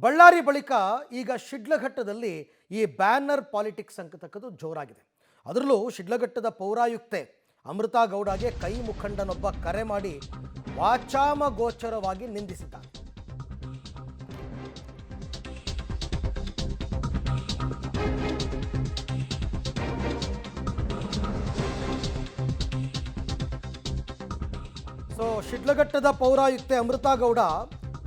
ಬಳ್ಳಾರಿ ಬಳಿಕ ಈಗ ಶಿಡ್ಲಘಟ್ಟದಲ್ಲಿ ಈ ಬ್ಯಾನರ್ ಪಾಲಿಟಿಕ್ಸ್ ಅಂತಕ್ಕದ್ದು ಜೋರಾಗಿದೆ. ಅದರಲ್ಲೂ ಶಿಡ್ಲಘಟ್ಟದ ಪೌರಾಯುಕ್ತೆ ಅಮೃತಾ ಗೌಡಗೆ ಕೈ ಮುಖಂಡನೊಬ್ಬ ಕರೆ ಮಾಡಿ ವಾಚಾಮಗೋಚರವಾಗಿ ನಿಂದಿಸಿದ್ದಾನೆ. ಶಿಡ್ಲಘಟ್ಟದ ಪೌರಾಯುಕ್ತೆ ಅಮೃತಾ ಗೌಡ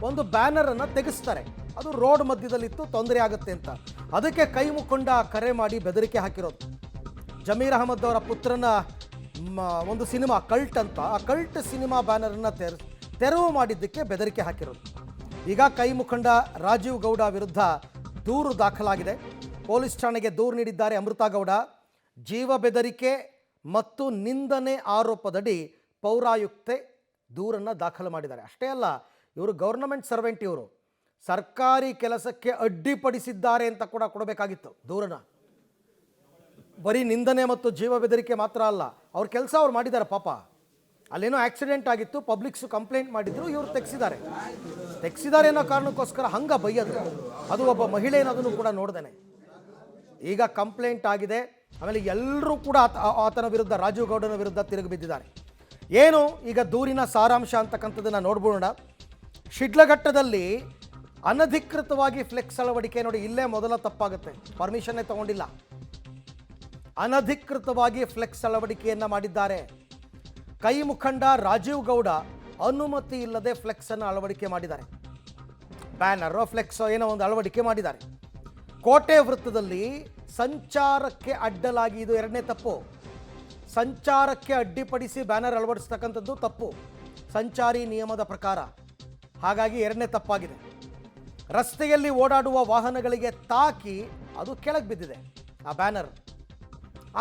ಒಂದು ಬ್ಯಾನರ್ ಅನ್ನು ತೆಗೆಸ್ತಾರೆ. ಅದು ರೋಡ್ ಮಧ್ಯದಲ್ಲಿತ್ತು, ತೊಂದರೆ ಆಗುತ್ತೆ ಅಂತ. ಅದಕ್ಕೆ ಕೈ ಮುಖಂಡ ಕರೆ ಮಾಡಿ ಬೆದರಿಕೆ ಹಾಕಿರೋದು. ಜಮೀರ್ ಅಹಮದ್ ಅವರ ಪುತ್ರನ ಒಂದು ಸಿನಿಮಾ ಕಲ್ಟ್ ಅಂತ, ಆ ಕಲ್ಟ್ ಸಿನಿಮಾ ಬ್ಯಾನರನ್ನು ತೆರವು ಮಾಡಿದ್ದಕ್ಕೆ ಬೆದರಿಕೆ ಹಾಕಿರೋದು. ಈಗ ಕೈ ಮುಖಂಡ ರಾಜೀವ್ ಗೌಡ ವಿರುದ್ಧ ದೂರು ದಾಖಲಾಗಿದೆ. ಪೊಲೀಸ್ ಠಾಣೆಗೆ ದೂರು ನೀಡಿದ್ದಾರೆ ಅಮೃತಾ ಗೌಡ. ಜೀವ ಬೆದರಿಕೆ ಮತ್ತು ನಿಂದನೆ ಆರೋಪದಡಿ ಪೌರಾಯುಕ್ತೆ ದೂರನ್ನು ದಾಖಲು ಮಾಡಿದ್ದಾರೆ. ಅಷ್ಟೇ ಅಲ್ಲ, ಇವರು ಗೌರ್ನಮೆಂಟ್ ಸರ್ವೆಂಟ್, ಇವರು ಸರ್ಕಾರಿ ಕೆಲಸಕ್ಕೆ ಅಡ್ಡಿಪಡಿಸಿದ್ದಾರೆ ಅಂತ ಕೂಡ ಕೊಡಬೇಕಾಗಿತ್ತು ದೂರನ್ನ. ಬರೀ ನಿಂದನೆ ಮತ್ತು ಜೀವ ಬೆದರಿಕೆ ಮಾತ್ರ ಅಲ್ಲ, ಅವ್ರ ಕೆಲಸ ಅವ್ರು ಮಾಡಿದ್ದಾರೆ. ಪಾಪ ಅಲ್ಲೇನೋ ಆಕ್ಸಿಡೆಂಟ್ ಆಗಿತ್ತು, ಪಬ್ಲಿಕ್ಸು ಕಂಪ್ಲೇಂಟ್ ಮಾಡಿದ್ರು, ಇವರು ತೆಗ್ಸಿದ್ದಾರೆ ಅನ್ನೋ ಕಾರಣಕ್ಕೋಸ್ಕರ ಹಂಗ ಬೈಯೋದು. ಅದು ಒಬ್ಬ ಮಹಿಳೆ ಅನ್ನೋದನ್ನು ಕೂಡ ನೋಡ್ದೇನೆ. ಈಗ ಕಂಪ್ಲೇಂಟ್ ಆಗಿದೆ. ಆಮೇಲೆ ಎಲ್ಲರೂ ಕೂಡ ಆತನ ವಿರುದ್ಧ, ರಾಜೀವ್ ಗೌಡನ ವಿರುದ್ಧ ತಿರುಗಿ ಬಿದ್ದಿದ್ದಾರೆ. ಏನು ಈಗ ದೂರಿನ ಸಾರಾಂಶ ಅಂತಕ್ಕಂಥದ್ದನ್ನು ನೋಡ್ಬೋಣ. ಶಿಡ್ಲಘಟ್ಟದಲ್ಲಿ ಅನಧಿಕೃತವಾಗಿ ಫ್ಲೆಕ್ಸ್ ಅಳವಡಿಕೆ, ನೋಡಿ ಇಲ್ಲೇ ಮೊದಲ ತಪ್ಪಾಗುತ್ತೆ, ಪರ್ಮಿಷನ್ನೇ ತಗೊಂಡಿಲ್ಲ. ಅನಧಿಕೃತವಾಗಿ ಫ್ಲೆಕ್ಸ್ ಅಳವಡಿಕೆಯನ್ನು ಮಾಡಿದ್ದಾರೆ. ಕೈ ಮುಖಂಡ ರಾಜೀವ್ ಗೌಡ ಅನುಮತಿ ಇಲ್ಲದೆ ಫ್ಲೆಕ್ಸ್ ಅನ್ನು ಅಳವಡಿಕೆ ಮಾಡಿದ್ದಾರೆ. ಬ್ಯಾನರ್ ಫ್ಲೆಕ್ಸ್ ಏನೋ ಒಂದು ಅಳವಡಿಕೆ ಮಾಡಿದ್ದಾರೆ. ಕೋಟೆ ವೃತ್ತದಲ್ಲಿ ಸಂಚಾರಕ್ಕೆ ಅಡ್ಡಲಾಗಿ, ಇದು ಎರಡನೇ ತಪ್ಪು. ಸಂಚಾರಕ್ಕೆ ಅಡ್ಡಿಪಡಿಸಿ ಬ್ಯಾನರ್ ಅಳವಡಿಸ್ತಕ್ಕಂಥದ್ದು ತಪ್ಪು, ಸಂಚಾರಿ ನಿಯಮದ ಪ್ರಕಾರ. ಹಾಗಾಗಿ ಎರಡನೇ ತಪ್ಪಾಗಿದೆ. ರಸ್ತೆಯಲ್ಲಿ ಓಡಾಡುವ ವಾಹನಗಳಿಗೆ ತಾಕಿ ಅದು ಕೆಳಗೆ ಬಿದ್ದಿದೆ ಆ ಬ್ಯಾನರ್.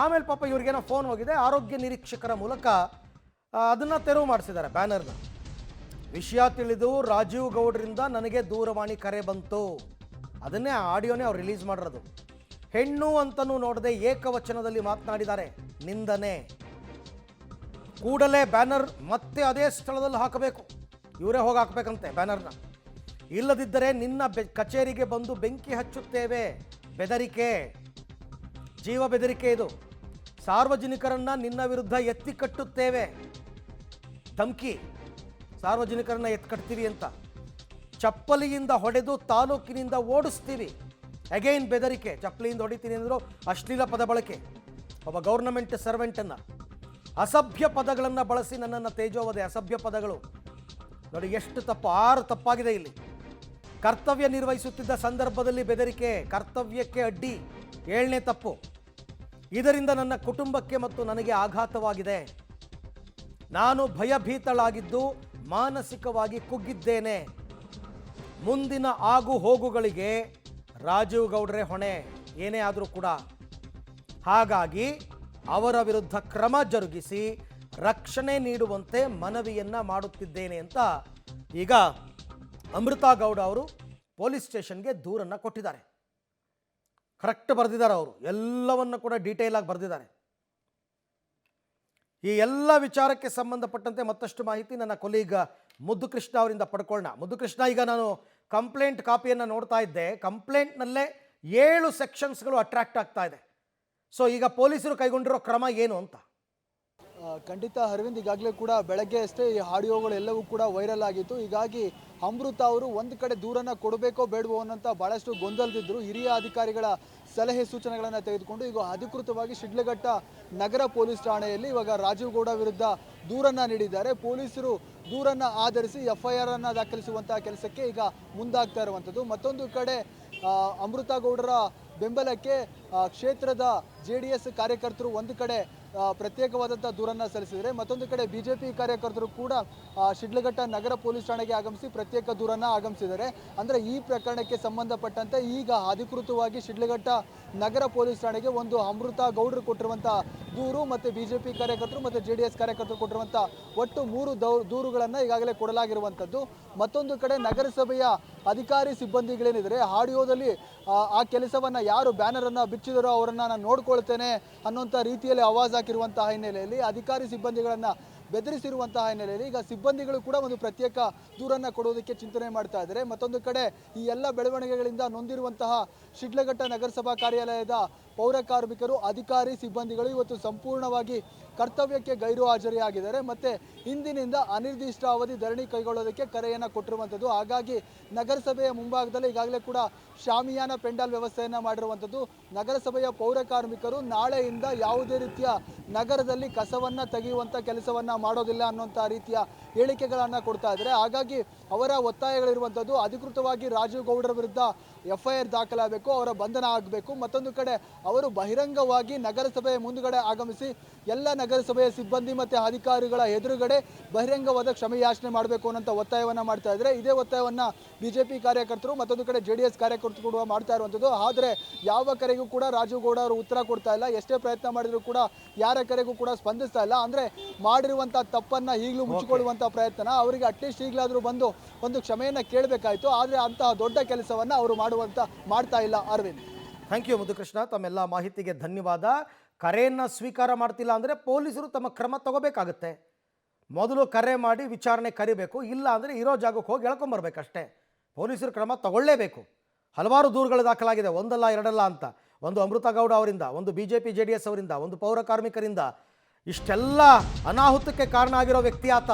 ಆಮೇಲೆ ಪಾಪ ಇವ್ರಿಗೇನೋ ಫೋನ್ ಹೋಗಿದೆ, ಆರೋಗ್ಯ ನಿರೀಕ್ಷಕರ ಮೂಲಕ ಅದನ್ನು ತೆರವು ಮಾಡಿಸಿದ್ದಾರೆ ಬ್ಯಾನರ್ನ. ವಿಷಯ ತಿಳಿದು ರಾಜೀವ್ ಗೌಡ್ರಿಂದ ನನಗೆ ದೂರವಾಣಿ ಕರೆ ಬಂತು. ಅದನ್ನೇ ಆಡಿಯೋನೇ ಅವ್ರು ರಿಲೀಸ್ ಮಾಡಿರೋದು. ಹೆಣ್ಣು ಅಂತನೂ ನೋಡದೆ ಏಕವಚನದಲ್ಲಿ ಮಾತನಾಡಿದ್ದಾರೆ. ನಿಂದನೆ. ಕೂಡಲೇ ಬ್ಯಾನರ್ ಮತ್ತೆ ಅದೇ ಸ್ಥಳದಲ್ಲಿ ಹಾಕಬೇಕು, ಇವರೇ ಹೋಗಿ ಹಾಕಬೇಕಂತೆ ಬ್ಯಾನರ್ನ. ಇಲ್ಲದಿದ್ದರೆ ನಿನ್ನ ಕಚೇರಿಗೆ ಬಂದು ಬೆಂಕಿ ಹಚ್ಚುತ್ತೇವೆ. ಬೆದರಿಕೆ, ಜೀವ ಬೆದರಿಕೆ ಇದು. ಸಾರ್ವಜನಿಕರನ್ನ ನಿನ್ನ ವಿರುದ್ಧ ಎತ್ತಿ ಕಟ್ಟುತ್ತೇವೆ. ಧಮ್ಕಿ, ಸಾರ್ವಜನಿಕರನ್ನ ಎತ್ತಿ ಕಟ್ತೀವಿ ಅಂತ. ಚಪ್ಪಲಿಯಿಂದ ಹೊಡೆದು ತಾಲೂಕಿನಿಂದ ಓಡಿಸ್ತೀವಿ. ಅಗೈನ್ ಬೆದರಿಕೆ, ಚಪ್ಪಲಿಯಿಂದ ಹೊಡಿತೀನಿ ಅಂದರು. ಅಶ್ಲೀಲ ಪದ ಬಳಕೆ. ಒಬ್ಬ ಗೌರ್ನಮೆಂಟ್ ಸರ್ವೆಂಟನ್ನು ಅಸಭ್ಯ ಪದಗಳನ್ನು ಬಳಸಿ ನನ್ನನ್ನು ತೇಜೋವದೆ. ಅಸಭ್ಯ ಪದಗಳು ನೋಡಿ ಎಷ್ಟು ತಪ್ಪು, 6 ತಪ್ಪಾಗಿದೆ ಇಲ್ಲಿ. ಕರ್ತವ್ಯ ನಿರ್ವಹಿಸುತ್ತಿದ್ದ ಸಂದರ್ಭದಲ್ಲಿ ಬೆದರಿಕೆ, ಕರ್ತವ್ಯಕ್ಕೆ ಅಡ್ಡಿ, 7ನೇ ತಪ್ಪು. ಇದರಿಂದ ನನ್ನ ಕುಟುಂಬಕ್ಕೆ ಮತ್ತು ನನಗೆ ಆಘಾತವಾಗಿದೆ. ನಾನು ಭಯಭೀತಳಾಗಿದ್ದು ಮಾನಸಿಕವಾಗಿ ಕುಗ್ಗಿದ್ದೇನೆ. ಮುಂದಿನ ಆಗು ಹೋಗುಗಳಿಗೆ ರಾಜೀವ್ ಗೌಡ್ರೆ ಹೊಣೆ, ಏನೇ ಆದರೂ ಕೂಡ. ಹಾಗಾಗಿ ಅವರ ವಿರುದ್ಧ ಕ್ರಮ ಜರುಗಿಸಿ ರಕ್ಷಣೆ ನೀಡುವಂತೆ ಮನವಿಯನ್ನ ಮಾಡುತ್ತಿದ್ದೇನೆ ಅಂತ ಈಗ ಅಮೃತಾ ಗೌಡ ಅವರು ಪೊಲೀಸ್ ಸ್ಟೇಷನ್ಗೆ ದೂರನ್ನು ಕೊಟ್ಟಿದ್ದಾರೆ. ಕರೆಕ್ಟ್ ಬರೆದಿದ್ದಾರೆ ಅವರು, ಎಲ್ಲವನ್ನು ಕೂಡ ಡೀಟೇಲ್ ಆಗಿ ಬರೆದಿದ್ದಾರೆ. ಈ ಎಲ್ಲ ವಿಚಾರಕ್ಕೆ ಸಂಬಂಧಪಟ್ಟಂತೆ ಮತ್ತಷ್ಟು ಮಾಹಿತಿ ನನ್ನ ಕೊಲೀಗ್ ಮುದ್ದು ಕೃಷ್ಣ ಅವರಿಂದ ಪಡ್ಕೊಳ್ಳೋಣ. ಮುದ್ದು ಕೃಷ್ಣ, ಈಗ ನಾನು ಕಂಪ್ಲೇಂಟ್ ಕಾಪಿಯನ್ನು ನೋಡ್ತಾ ಇದ್ದೆ. ಕಂಪ್ಲೇಂಟ್ನಲ್ಲೇ 7 ಸೆಕ್ಷನ್ಸ್ಗಳು ಅಟ್ರಾಕ್ಟ್ ಆಗ್ತಾ ಇದೆ. ಸೊ ಈಗ ಪೊಲೀಸರು ಕೈಗೊಂಡಿರೋ ಕ್ರಮ ಏನು ಅಂತ? ಖಂಡಿತ ಅರವಿಂದ್, ಈಗಾಗಲೇ ಕೂಡ ಬೆಳಗ್ಗೆ ಅಷ್ಟೇ ಈ ಆಡಿಯೋಗಳು ಎಲ್ಲವೂ ಕೂಡ ವೈರಲ್ ಆಗಿತ್ತು. ಹೀಗಾಗಿ ಅಮೃತ ಅವರು ಒಂದು ಕಡೆ ದೂರನ್ನು ಕೊಡಬೇಕೋ ಬೇಡವೋ ಅನ್ನೋಂಥ ಭಾಳಷ್ಟು ಗೊಂದಲದಿದ್ದರು. ಹಿರಿಯ ಅಧಿಕಾರಿಗಳ ಸಲಹೆ ಸೂಚನೆಗಳನ್ನು ತೆಗೆದುಕೊಂಡು ಈಗ ಅಧಿಕೃತವಾಗಿ ಶಿಡ್ಲಘಟ್ಟ ನಗರ ಪೊಲೀಸ್ ಠಾಣೆಯಲ್ಲಿ ಇವಾಗ ರಾಜೀವ್ ಗೌಡ ವಿರುದ್ಧ ದೂರನ್ನು ನೀಡಿದ್ದಾರೆ. ಪೊಲೀಸರು ದೂರನ್ನು ಆಧರಿಸಿ FIR ಅನ್ನು ದಾಖಲಿಸುವಂತಹ ಕೆಲಸಕ್ಕೆ ಈಗ ಮುಂದಾಗ್ತಾ ಇರುವಂಥದ್ದು. ಮತ್ತೊಂದು ಕಡೆ ಅಮೃತಾ ಗೌಡರ ಬೆಂಬಲಕ್ಕೆ ಕ್ಷೇತ್ರದ JDS ಕಾರ್ಯಕರ್ತರು ಒಂದು ಕಡೆ ಪ್ರತ್ಯೇಕವಾದಂಥ ದೂರನ್ನು ಸಲ್ಲಿಸಿದರೆ, ಮತ್ತೊಂದು ಕಡೆ BJP ಕಾರ್ಯಕರ್ತರು ಕೂಡ ಶಿಡ್ಲಘಟ್ಟ ನಗರ ಪೊಲೀಸ್ ಠಾಣೆಗೆ ಆಗಮಿಸಿ ಪ್ರತ್ಯೇಕ ದೂರನ್ನು ಆಗಮಿಸಿದ್ದಾರೆ. ಅಂದರೆ ಈ ಪ್ರಕರಣಕ್ಕೆ ಸಂಬಂಧಪಟ್ಟಂತೆ ಈಗ ಅಧಿಕೃತವಾಗಿ ಶಿಡ್ಲಘಟ್ಟ ನಗರ ಪೊಲೀಸ್ ಠಾಣೆಗೆ ಒಂದು ಅಮೃತಾ ಗೌಡರು ಕೊಟ್ಟಿರುವಂಥ ದೂರು ಮತ್ತು BJP ಕಾರ್ಯಕರ್ತರು ಮತ್ತು JDS ಕಾರ್ಯಕರ್ತರು ಕೊಟ್ಟಿರುವಂಥ ಒಟ್ಟು 3 ದೂರುಗಳನ್ನು ಈಗಾಗಲೇ ಕೊಡಲಾಗಿರುವಂಥದ್ದು. ಮತ್ತೊಂದು ಕಡೆ ನಗರಸಭೆಯ ಅಧಿಕಾರಿ ಸಿಬ್ಬಂದಿಗಳೇನಿದ್ದಾರೆ, ಆಡಿಯೋದಲ್ಲಿ ಆ ಕೆಲಸವನ್ನು ಯಾರು ಬ್ಯಾನರನ್ನು ಬಿಚ್ಚಿದರೋ ಅವರನ್ನು ನಾನು ನೋಡ್ಕೊಳ್ತೇನೆ ಅನ್ನೋಂಥ ರೀತಿಯಲ್ಲಿ ಆವಾಜ್ ಹಾಕಿರುವಂತಹ ಹಿನ್ನೆಲೆಯಲ್ಲಿ ಅಧಿಕಾರಿ ಸಿಬ್ಬಂದಿಗಳನ್ನು ಬೆದರಿಸಿರುವಂತಹ ಹಿನ್ನೆಲೆಯಲ್ಲಿ ಈಗ ಸಿಬ್ಬಂದಿಗಳು ಕೂಡ ಒಂದು ಪ್ರತ್ಯೇಕ ದೂರನ್ನ ಕೊಡೋದಕ್ಕೆ ಚಿಂತನೆ ಮಾಡ್ತಾ ಇದ್ದಾರೆ. ಮತ್ತೊಂದು ಕಡೆ ಈ ಎಲ್ಲ ಬೆಳವಣಿಗೆಗಳಿಂದ ನೊಂದಿರುವಂತಹ ಶಿಡ್ಲಘಟ್ಟ ನಗರಸಭಾ ಕಾರ್ಯಾಲಯದ ಪೌರ ಕಾರ್ಮಿಕರು, ಅಧಿಕಾರಿ, ಸಿಬ್ಬಂದಿಗಳು ಇವತ್ತು ಸಂಪೂರ್ಣವಾಗಿ ಕರ್ತವ್ಯಕ್ಕೆ ಗೈರು ಹಾಜರಿಯಾಗಿದ್ದಾರೆ. ಮತ್ತೆ ಇಂದಿನಿಂದ ಅನಿರ್ದಿಷ್ಟಾವಧಿ ಧರಣಿ ಕೈಗೊಳ್ಳೋದಕ್ಕೆ ಕರೆಯನ್ನು ಕೊಟ್ಟಿರುವಂಥದ್ದು. ಹಾಗಾಗಿ ನಗರಸಭೆಯ ಮುಂಭಾಗದಲ್ಲಿ ಈಗಾಗಲೇ ಕೂಡ ಶಾಮಿಯಾನ ಪೆಂಡಾಲ್ ವ್ಯವಸ್ಥೆಯನ್ನು ಮಾಡಿರುವಂಥದ್ದು. ನಗರಸಭೆಯ ಪೌರ ಕಾರ್ಮಿಕರು ನಾಳೆಯಿಂದ ಯಾವುದೇ ರೀತಿಯ ನಗರದಲ್ಲಿ ಕಸವನ್ನು ತೆಗೆಯುವಂಥ ಕೆಲಸವನ್ನು ಮಾಡೋದಿಲ್ಲ ಅನ್ನುವಂಥ ರೀತಿಯ ಹೇಳಿಕೆಗಳನ್ನು ಕೊಡ್ತಾ ಇದ್ದಾರೆ. ಹಾಗಾಗಿ ಅವರ ಒತ್ತಾಯಗಳಿರುವಂಥದ್ದು ಅಧಿಕೃತವಾಗಿ ರಾಜೀವ್ ಗೌಡರ ವಿರುದ್ಧ FIR ದಾಖಲಾಗಬೇಕು, ಅವರ ಬಂಧನ ಆಗಬೇಕು. ಮತ್ತೊಂದು ಕಡೆ ಅವರು ಬಹಿರಂಗವಾಗಿ ನಗರಸಭೆಯ ಮುಂದುಗಡೆ ಆಗಮಿಸಿ ಎಲ್ಲ ನಗರಸಭೆಯ ಸಿಬ್ಬಂದಿ ಮತ್ತು ಅಧಿಕಾರಿಗಳ ಎದುರುಗಡೆ ಬಹಿರಂಗವಾದ ಕ್ಷಮೆಯಾಚನೆ ಮಾಡಬೇಕು ಅನ್ನೋಂಥ ಒತ್ತಾಯವನ್ನು ಮಾಡ್ತಾ ಇದ್ದಾರೆ. ಇದೇ ಒತ್ತಾಯವನ್ನು BJP ಕಾರ್ಯಕರ್ತರು, ಮತ್ತೊಂದು ಕಡೆ JDS ಕಾರ್ಯಕರ್ತರು ಕೂಡ ಮಾಡ್ತಾ ಇರುವಂಥದ್ದು. ಆದರೆ ಯಾವ ಕರೆಗೂ ಕೂಡ ರಾಜೀವ್ ಗೌಡ ಅವರು ಉತ್ತರ ಕೊಡ್ತಾ ಇಲ್ಲ. ಎಷ್ಟೇ ಪ್ರಯತ್ನ ಮಾಡಿದ್ರು ಕೂಡ ಯಾರ ಕರೆಗೂ ಕೂಡ ಸ್ಪಂದಿಸ್ತಾ ಇಲ್ಲ. ಅಂದರೆ ಮಾಡಿರುವಂಥ ತಪ್ಪನ್ನು ಈಗಲೂ ಮುಚ್ಚಿಕೊಳ್ಳುವಂಥ ಪ್ರಯತ್ನ, ಅವರಿಗೆ ಅಟ್ಲೀಸ್ಟ್ ಈಗಲಾದರೂ ಬಂದು ಒಂದು ಕ್ಷಮೆಯನ್ನು ಕೇಳಬೇಕಾಯಿತು. ಆದರೆ ಅಂತಹ ದೊಡ್ಡ ಕೆಲಸವನ್ನು ಅವರು ಮಾಡ್ತಾ ಇಲ್ಲ. ಅರವಿಂದ್, ಥ್ಯಾಂಕ್ ಯು ಮಧುಕೃಷ್ಣ, ತಮ್ಮೆಲ್ಲ ಮಾಹಿತಿಗೆ ಧನ್ಯವಾದ. ಕರೆಯನ್ನು ಸ್ವೀಕಾರ ಮಾಡ್ತಿಲ್ಲ ಅಂದರೆ ಪೊಲೀಸರು ತಮ್ಮ ಕ್ರಮ ತಗೋಬೇಕಾಗುತ್ತೆ. ಮೊದಲು ಕರೆ ಮಾಡಿ ವಿಚಾರಣೆ ಕರಿಬೇಕು, ಇಲ್ಲ ಅಂದರೆ ಇರೋ ಜಾಗಕ್ಕೆ ಹೋಗಿ ಹೇಳ್ಕೊಂಬರ್ಬೇಕಷ್ಟೇ. ಪೊಲೀಸರು ಕ್ರಮ ತಗೊಳ್ಳೇಬೇಕು. ಹಲವಾರು ದೂರುಗಳು ದಾಖಲಾಗಿದೆ, ಒಂದಲ್ಲ ಎರಡಲ್ಲ ಅಂತ. ಒಂದು ಅಮೃತ ಗೌಡ ಅವರಿಂದ, ಒಂದು BJP JDS ಅವರಿಂದ, ಒಂದು ಪೌರ ಕಾರ್ಮಿಕರಿಂದ. ಇಷ್ಟೆಲ್ಲ ಅನಾಹುತಕ್ಕೆ ಕಾರಣ ಆಗಿರೋ ವ್ಯಕ್ತಿ ಆತ.